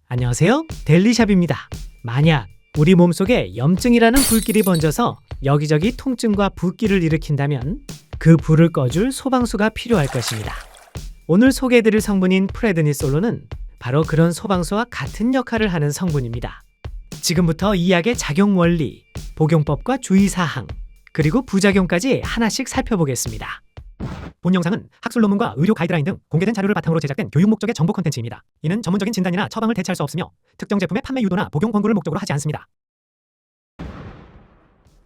안녕하세요. 델리샵입니다. 만약 우리 몸속에 염증이라는 불길이 번져서 여기저기 통증과 붓기를 일으킨다면 그 불을 꺼줄 소방수가 필요할 것입니다. 오늘 소개해드릴 성분인 프레드니솔론은 바로 그런 소방수와 같은 역할을 하는 성분입니다. 지금부터 이 약의 작용 원리, 복용법과 주의사항, 그리고 부작용까지 하나씩 살펴보겠습니다. 본 영상은 학술 논문과 의료 가이드라인 등 공개된 자료를 바탕으로 제작된 교육 목적의 정보 콘텐츠입니다. 이는 전문적인 진단이나 처방을 대체할 수 없으며 특정 제품의 판매 유도나 복용 권고를 목적으로 하지 않습니다.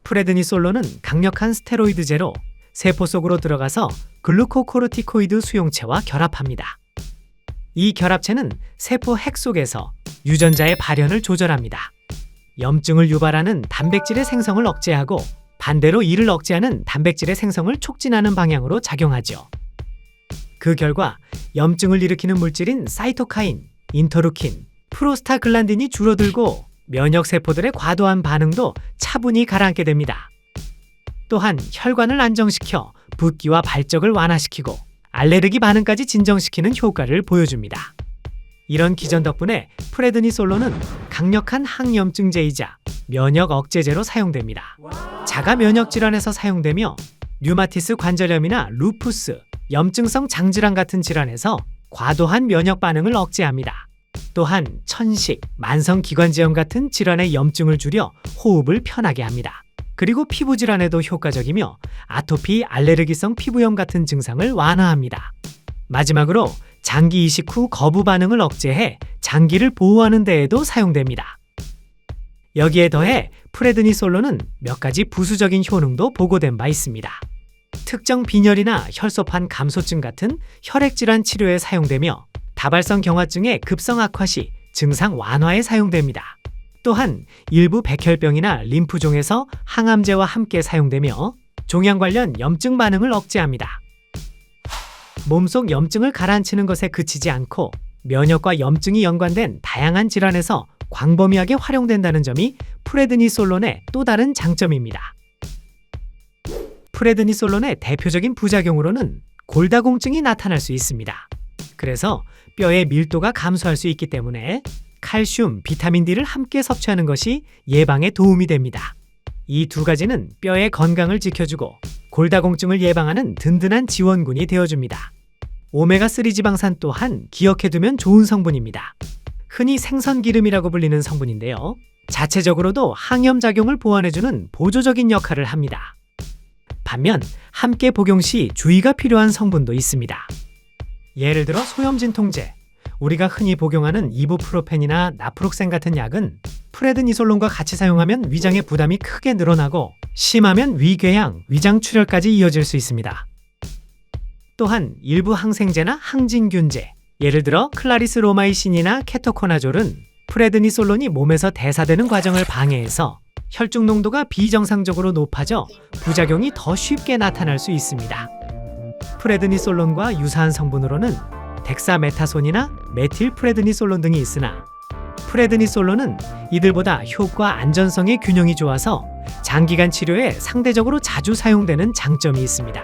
프레드니솔론은 강력한 스테로이드제로 세포 속으로 들어가서 글루코코르티코이드 수용체와 결합합니다. 이 결합체는 세포 핵 속에서 유전자의 발현을 조절합니다. 염증을 유발하는 단백질의 생성을 억제하고 반대로 이를 억제하는 단백질의 생성을 촉진하는 방향으로 작용하죠. 그 결과 염증을 일으키는 물질인 사이토카인, 인터루킨, 프로스타글란딘이 줄어들고 면역세포들의 과도한 반응도 차분히 가라앉게 됩니다. 또한 혈관을 안정시켜 붓기와 발적을 완화시키고 알레르기 반응까지 진정시키는 효과를 보여줍니다. 이런 기전 덕분에 프레드니솔론은 강력한 항염증제이자 면역 억제제로 사용됩니다. 자가 면역 질환에서 사용되며 류마티스 관절염이나 루푸스, 염증성 장질환 같은 질환에서 과도한 면역 반응을 억제합니다. 또한 천식, 만성기관지염 같은 질환의 염증을 줄여 호흡을 편하게 합니다. 그리고 피부 질환에도 효과적이며 아토피, 알레르기성 피부염 같은 증상을 완화합니다. 마지막으로 장기 이식 후 거부 반응을 억제해 장기를 보호하는 데에도 사용됩니다. 여기에 더해 프레드니솔론은 몇 가지 부수적인 효능도 보고된 바 있습니다. 특정 빈혈이나 혈소판 감소증 같은 혈액질환 치료에 사용되며 다발성 경화증의 급성 악화 시 증상 완화에 사용됩니다. 또한 일부 백혈병이나 림프종에서 항암제와 함께 사용되며 종양 관련 염증 반응을 억제합니다. 몸속 염증을 가라앉히는 것에 그치지 않고 면역과 염증이 연관된 다양한 질환에서 광범위하게 활용된다는 점이 프레드니솔론의 또 다른 장점입니다. 프레드니솔론의 대표적인 부작용으로는 골다공증이 나타날 수 있습니다. 그래서 뼈의 밀도가 감소할 수 있기 때문에 칼슘, 비타민 D를 함께 섭취하는 것이 예방에 도움이 됩니다. 이 두 가지는 뼈의 건강을 지켜주고 골다공증을 예방하는 든든한 지원군이 되어줍니다. 오메가3 지방산 또한 기억해두면 좋은 성분입니다. 흔히 생선기름이라고 불리는 성분인데요. 자체적으로도 항염작용을 보완해주는 보조적인 역할을 합니다. 반면 함께 복용 시 주의가 필요한 성분도 있습니다. 예를 들어 소염진통제, 우리가 흔히 복용하는 이부프로펜이나 나프록센 같은 약은 프레드니솔론과 같이 사용하면 위장의 부담이 크게 늘어나고 심하면 위궤양, 위장출혈까지 이어질 수 있습니다. 또한 일부 항생제나 항진균제, 예를 들어 클라리스로마이신이나 케토코나졸은 프레드니솔론이 몸에서 대사되는 과정을 방해해서 혈중 농도가 비정상적으로 높아져 부작용이 더 쉽게 나타날 수 있습니다. 프레드니솔론과 유사한 성분으로는 덱사메타손이나 메틸프레드니솔론 등이 있으나 프레드니솔론은 이들보다 효과 안전성의 균형이 좋아서 장기간 치료에 상대적으로 자주 사용되는 장점이 있습니다.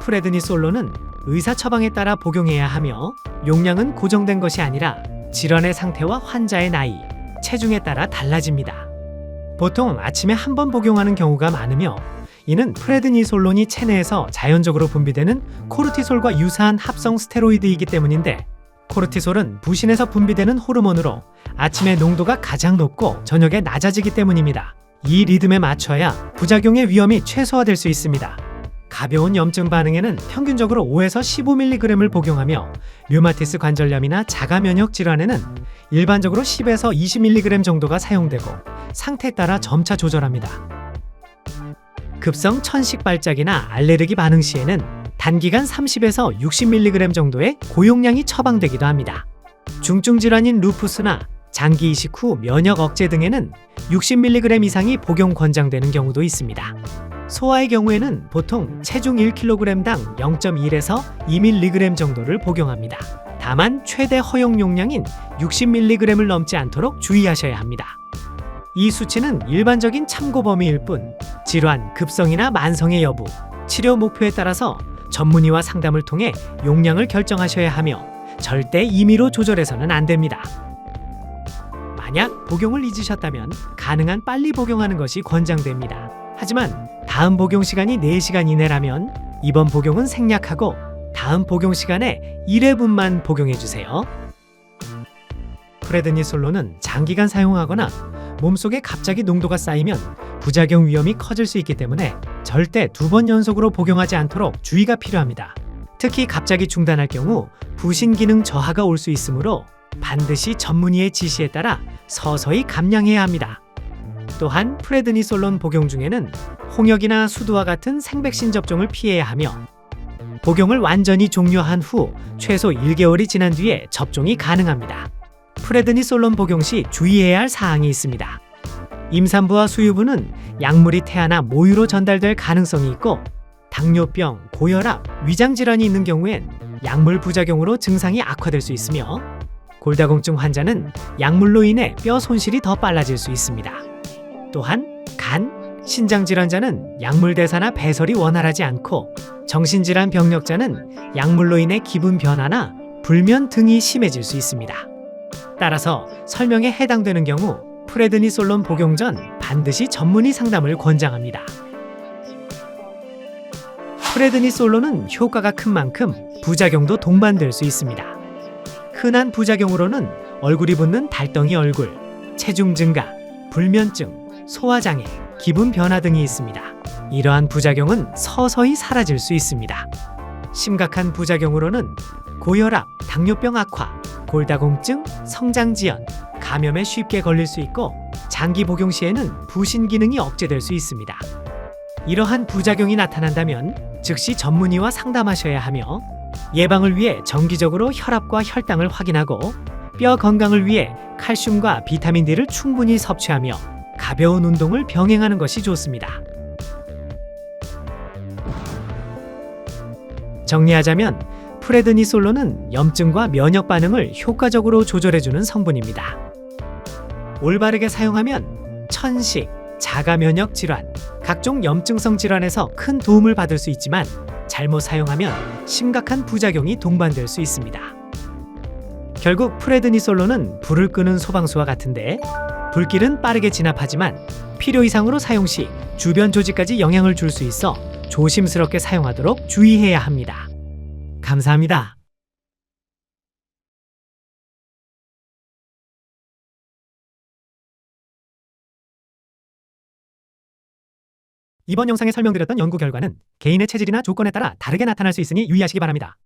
프레드니솔론은 의사 처방에 따라 복용해야 하며 용량은 고정된 것이 아니라 질환의 상태와 환자의 나이, 체중에 따라 달라집니다. 보통 아침에 한 번 복용하는 경우가 많으며 이는 프레드니솔론이 체내에서 자연적으로 분비되는 코르티솔과 유사한 합성 스테로이드이기 때문인데 코르티솔은 부신에서 분비되는 호르몬으로 아침에 농도가 가장 높고 저녁에 낮아지기 때문입니다. 이 리듬에 맞춰야 부작용의 위험이 최소화될 수 있습니다. 가벼운 염증 반응에는 평균적으로 5에서 15mg을 복용하며 류마티스 관절염이나 자가 면역 질환에는 일반적으로 10에서 20mg 정도가 사용되고 상태에 따라 점차 조절합니다. 급성 천식 발작이나 알레르기 반응 시에는 단기간 30에서 60mg 정도의 고용량이 처방되기도 합니다. 중증 질환인 루푸스나 장기 이식 후 면역 억제 등에는 60mg 이상이 복용 권장되는 경우도 있습니다. 소아의 경우에는 보통 체중 1kg당 0.1에서 2mg 정도를 복용합니다. 다만 최대 허용 용량인 60mg을 넘지 않도록 주의하셔야 합니다. 이 수치는 일반적인 참고 범위일 뿐 질환, 급성이나 만성의 여부, 치료 목표에 따라서 전문의와 상담을 통해 용량을 결정하셔야 하며 절대 임의로 조절해서는 안 됩니다. 만약 복용을 잊으셨다면 가능한 빨리 복용하는 것이 권장됩니다. 하지만 다음 복용 시간이 4시간 이내라면 이번 복용은 생략하고 다음 복용 시간에 1회분만 복용해 주세요. 프레드니솔론은 장기간 사용하거나 몸속에 갑자기 농도가 쌓이면 부작용 위험이 커질 수 있기 때문에 절대 2번 연속으로 복용하지 않도록 주의가 필요합니다. 특히 갑자기 중단할 경우 부신 기능 저하가 올 수 있으므로 반드시 전문의의 지시에 따라 서서히 감량해야 합니다. 또한 프레드니솔론 복용 중에는 홍역이나 수두와 같은 생백신 접종을 피해야 하며 복용을 완전히 종료한 후 최소 1개월이 지난 뒤에 접종이 가능합니다. 프레드니솔론 복용 시 주의해야 할 사항이 있습니다. 임산부와 수유부는 약물이 태아나 모유로 전달될 가능성이 있고 당뇨병, 고혈압, 위장질환이 있는 경우엔 약물 부작용으로 증상이 악화될 수 있으며 골다공증 환자는 약물로 인해 뼈 손실이 더 빨라질 수 있습니다. 또한 간, 신장질환자는 약물 대사나 배설이 원활하지 않고 정신질환 병력자는 약물로 인해 기분 변화나 불면 등이 심해질 수 있습니다. 따라서 설명에 해당되는 경우 프레드니솔론 복용 전 반드시 전문의 상담을 권장합니다. 프레드니솔론은 효과가 큰 만큼 부작용도 동반될 수 있습니다. 흔한 부작용으로는 얼굴이 붓는 달덩이 얼굴, 체중 증가, 불면증, 소화장애, 기분 변화 등이 있습니다. 이러한 부작용은 서서히 사라질 수 있습니다. 심각한 부작용으로는 고혈압, 당뇨병 악화, 골다공증, 성장지연, 감염에 쉽게 걸릴 수 있고 장기 복용 시에는 부신 기능이 억제될 수 있습니다. 이러한 부작용이 나타난다면 즉시 전문의와 상담하셔야 하며 예방을 위해 정기적으로 혈압과 혈당을 확인하고 뼈 건강을 위해 칼슘과 비타민 D를 충분히 섭취하며 가벼운 운동을 병행하는 것이 좋습니다. 정리하자면 프레드니솔론은 염증과 면역 반응을 효과적으로 조절해주는 성분입니다. 올바르게 사용하면 천식, 자가 면역 질환, 각종 염증성 질환에서 큰 도움을 받을 수 있지만 잘못 사용하면 심각한 부작용이 동반될 수 있습니다. 결국 프레드니솔론은 불을 끄는 소방수와 같은데 불길은 빠르게 진압하지만 필요 이상으로 사용 시 주변 조직까지 영향을 줄 수 있어 조심스럽게 사용하도록 주의해야 합니다. 감사합니다. 이번 영상에 설명드렸던 연구 결과는 개인의 체질이나 조건에 따라 다르게 나타날 수 있으니 유의하시기 바랍니다.